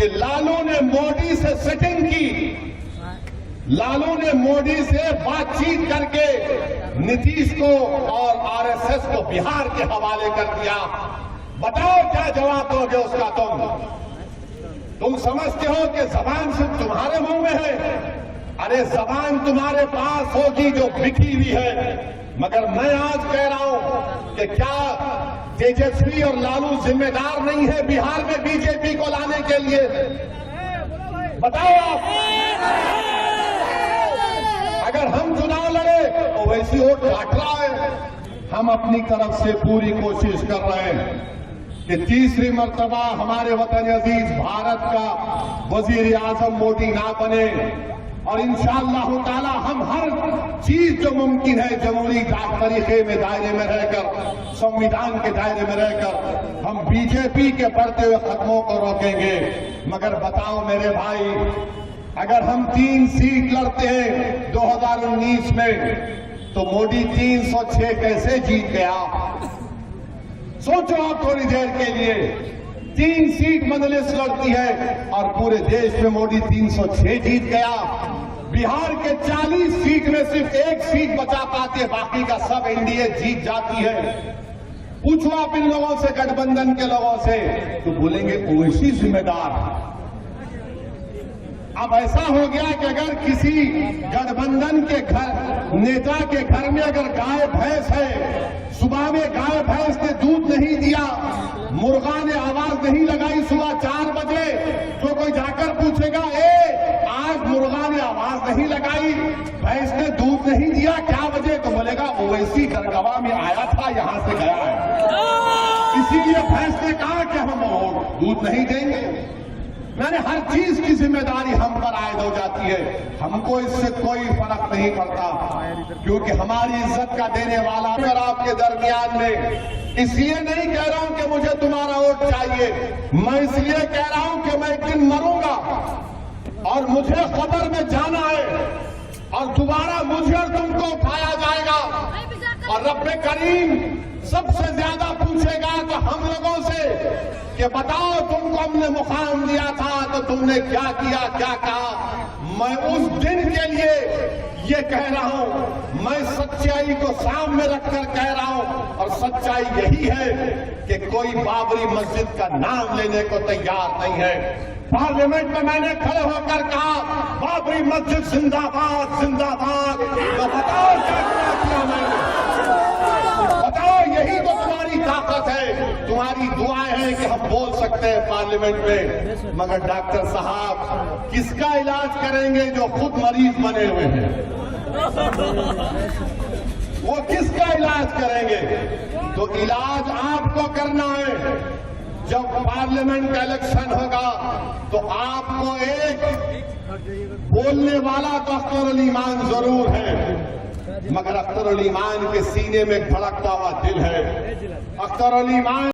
कि लालू ने मोदी से सेटिंग की, लालू ने मोदी से बातचीत करके नीतीश को और आरएसएस को बिहार के हवाले कर दिया। बताओ क्या जवाब दोगे उसका? तुम समझते हो कि जबान सिर्फ तुम्हारे मुंह में है? अरे जबान तुम्हारे पास होगी जो बिखरी हुई है। मगर मैं आज कह रहा हूं कि क्या तेजस्वी और लालू जिम्मेदार नहीं है बिहार में बीजेपी को लाने के लिए? बताओ आप। अगर हम चुनाव लड़े तो वैसी वोट काट रहा है। हम अपनी तरफ से पूरी कोशिश कर रहे हैं कि तीसरी मर्तबा हमारे वतन अजीज भारत का वजीर आजम मोदी ना बने, और इंशाअल्लाह ताला हम हर चीज जो मुमकिन है जमहूरी तरीके में दायरे में रहकर, संविधान के दायरे में रहकर हम बीजेपी के बढ़ते हुए कदमों को रोकेंगे। मगर बताओ मेरे भाई, अगर हम 3 सीट लड़ते हैं 2019 में तो मोदी 306 कैसे जीत गया? सोचो आप थोड़ी देर के लिए। 3 सीट मजलिस लड़ती है और पूरे देश में मोदी 306 जीत गया। बिहार के 40 सीट में सिर्फ 1 सीट बचा पाते, बाकी का सब एनडीए जीत जाती है। पूछो आप इन लोगों से, गठबंधन के लोगों से, तो बोलेंगे ओवैसी जिम्मेदार। अब ऐसा हो गया कि अगर किसी गठबंधन के घर नेता के घर में अगर गाय भैंस है, सुबह में गाय भैंस ने दूध नहीं दिया, मुर्गा ने आवाज नहीं लगाई सुबह 4 बजे, तो कोई जाकर पूछेगा आज मुर्गा ने आवाज नहीं लगाई, भैंस ने दूध नहीं दिया, क्या वजह? तो बोलेगा ओवैसी दरगाह में आया था, यहां से गया है, इसीलिए भैंस ने कहा कि हम दूध नहीं देंगे। मैंने हर चीज की जिम्मेदारी हम पर आयद हो जाती है। हमको इससे कोई फर्क नहीं पड़ता, क्योंकि हमारी इज्जत का देने वाला अगर आपके दरमियान में, इसलिए नहीं कह रहा हूं कि मुझे तुम्हारा वोट चाहिए, मैं इसलिए कह रहा हूं कि मैं एक दिन मरूंगा और मुझे कब्र में जाना है और दोबारा मुझे और तुमको उठाया जाएगा, और रब्बे करीम सबसे ज्यादा पूछेगा तो हम लोगों से कि बताओ तुमको हमने मुकाम दिया था तो तुमने क्या किया, क्या कहा। मैं उस दिन के लिए ये कह रहा हूं, मैं सच्चाई को सामने रखकर कह रहा हूं, और सच्चाई यही है कि कोई बाबरी मस्जिद का नाम लेने को तैयार नहीं है। पार्लियामेंट में मैंने खड़े होकर कहा बाबरी मस्जिद जिंदाबाद जिंदाबाद, तो बताओ क्या किया मैंने? बताओ, यही तो तुम्हारी ताकत है, तुम्हारी दुआएं हैं कि हम बोल सकते हैं पार्लियामेंट में। मगर डॉक्टर साहब किसका इलाज करेंगे जो खुद मरीज बने हुए हैं? वो किसका इलाज करेंगे? तो इलाज आपको करना है। जब पार्लियामेंट का इलेक्शन होगा तो आपको एक बोलने वाला तो अख्तर अली ईमान जरूर है, मगर अख्तर अली ईमान के सीने में धड़कता हुआ दिल है। अख्तर अली ईमान